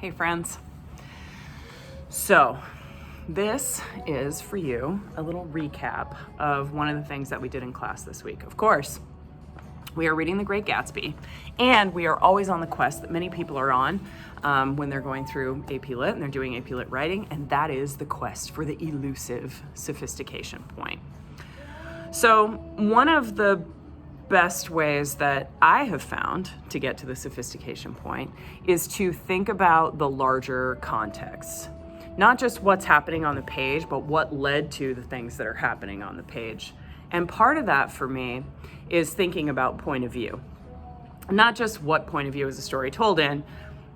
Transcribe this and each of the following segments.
Hey friends. So this is for you a little recap of one of the things that we did in class this week. Of course, we are reading The Great Gatsby, and we are always on the quest that many people are on when they're going through AP Lit and they're doing AP Lit writing, and that is the quest for the elusive sophistication point. So one of the best ways that I have found to get to the sophistication point is to think about the larger context. Not just what's happening on the page, but what led to the things that are happening on the page. And part of that for me is thinking about point of view. Not just what point of view is the story told in,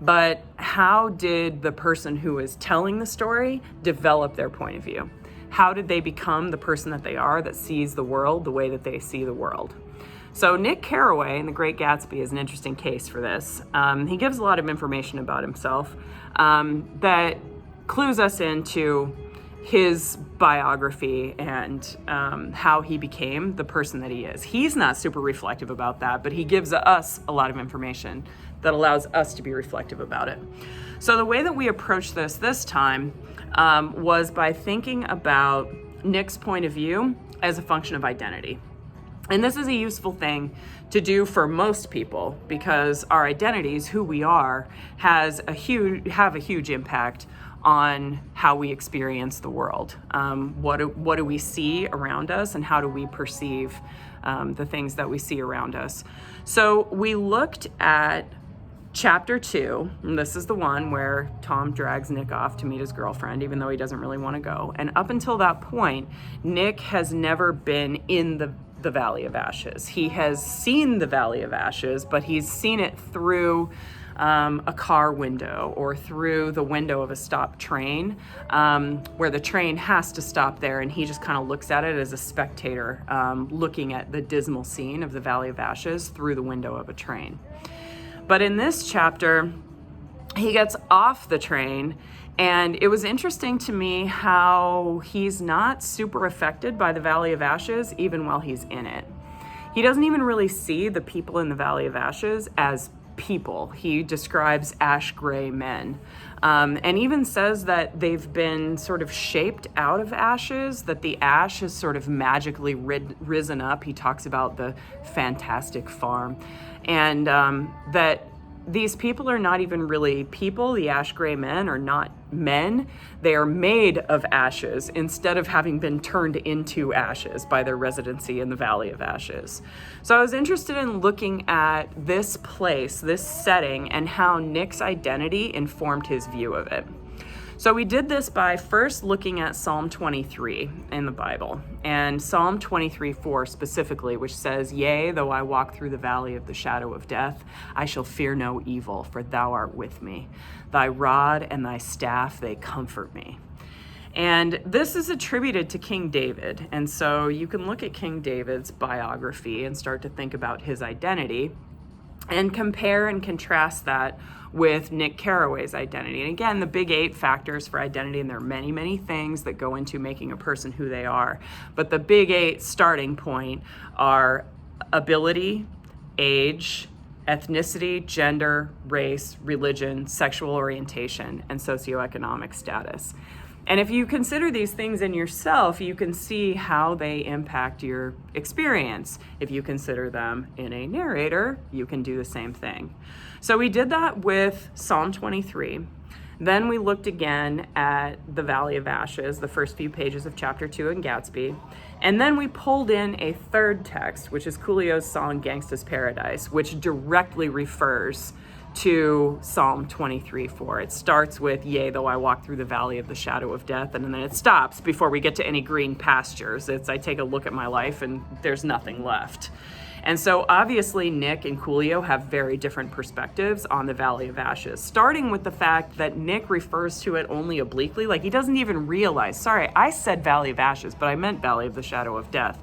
but how did the person who is telling the story develop their point of view? How did they become the person that they are that sees the world the way that they see the world? So Nick Carraway in The Great Gatsby is an interesting case for this. He gives a lot of information about himself that clues us into his biography and how he became the person that he is. He's not super reflective about that, but he gives us a lot of information that allows us to be reflective about it. So the way that we approached this time was by thinking about Nick's point of view as a function of identity. And this is a useful thing to do for most people because our identities, who we are, have a huge impact on how we experience the world. What do we see around us, and how do we perceive the things that we see around us? So we looked at Chapter 2, and this is the one where Tom drags Nick off to meet his girlfriend, even though he doesn't really want to go. And up until that point, Nick has never been in the Valley of Ashes. He has seen the Valley of Ashes, but he's seen it through a car window or through the window of a stopped train, where the train has to stop there, and he just kind of looks at it as a spectator, looking at the dismal scene of the Valley of Ashes through the window of a train. But in this chapter, he gets off the train, and it was interesting to me how he's not super affected by the Valley of Ashes even while he's in it. He doesn't even really see the people in the Valley of Ashes as people. He describes ash gray men, and even says that they've been sort of shaped out of ashes, that the ash has sort of magically risen up. He talks about the fantastic farm, and that these people are not even really people. The ash gray men are not men. They are made of ashes instead of having been turned into ashes by their residency in the Valley of Ashes. So I was interested in looking at this place, this setting, and how Nick's identity informed his view of it. So we did this by first looking at Psalm 23 in the Bible, and Psalm 23:4 specifically, which says, "Yea, though I walk through the valley of the shadow of death, I shall fear no evil, for thou art with me. Thy rod and thy staff, they comfort me." And this is attributed to King David, and so you can look at King David's biography and start to think about his identity and compare and contrast that with Nick Carraway's identity. And again, the big 8 factors for identity, and there are many, many things that go into making a person who they are. But the big 8 starting point are ability, age, ethnicity, gender, race, religion, sexual orientation, and socioeconomic status. And if you consider these things in yourself, you can see how they impact your experience. If you consider them in a narrator, you can do the same thing. So we did that with Psalm 23. Then we looked again at the Valley of Ashes, the first few pages of Chapter 2 in Gatsby. And then we pulled in a third text, which is Coolio's song, Gangsta's Paradise, which directly refers to Psalm 23:4. It starts with, "Yea, though I walk through the valley of the shadow of death," and then it stops before we get to any green pastures. I take a look at my life and there's nothing left. And so obviously Nick and Coolio have very different perspectives on the Valley of Ashes, starting with the fact that Nick refers to it only obliquely, like he doesn't even realize, sorry, I said Valley of Ashes, but I meant Valley of the Shadow of Death.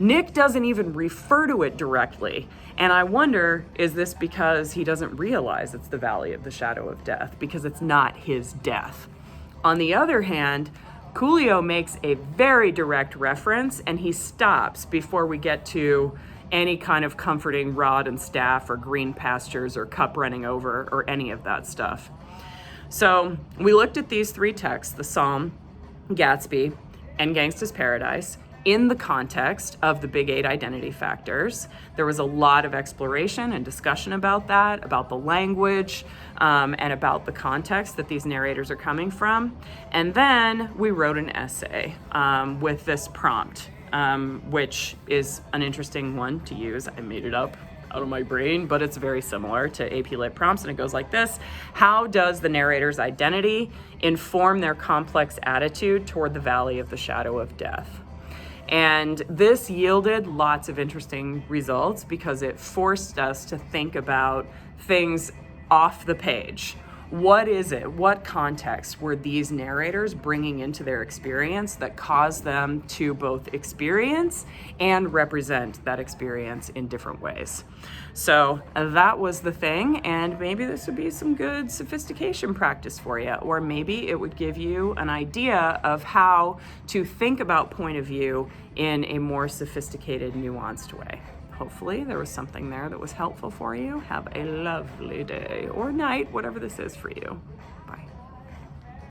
Nick doesn't even refer to it directly. And I wonder, is this because he doesn't realize it's the Valley of the Shadow of Death? Because it's not his death. On the other hand, Coolio makes a very direct reference, and he stops before we get to any kind of comforting rod and staff or green pastures or cup running over or any of that stuff. So we looked at these three texts, the Psalm, Gatsby, and Gangsta's Paradise, in the context of the big 8 identity factors. There was a lot of exploration and discussion about that, about the language, and about the context that these narrators are coming from. And then we wrote an essay with this prompt, which is an interesting one to use. I made it up out of my brain, but it's very similar to AP Lit prompts, and it goes like this. How does the narrator's identity inform their complex attitude toward the valley of the shadow of death? And this yielded lots of interesting results because it forced us to think about things off the page. What is it? What context were these narrators bringing into their experience that caused them to both experience and represent that experience in different ways? So that was the thing, and maybe this would be some good sophistication practice for you, or maybe it would give you an idea of how to think about point of view in a more sophisticated, nuanced way. Hopefully there was something there that was helpful for you. Have a lovely day or night, whatever this is for you.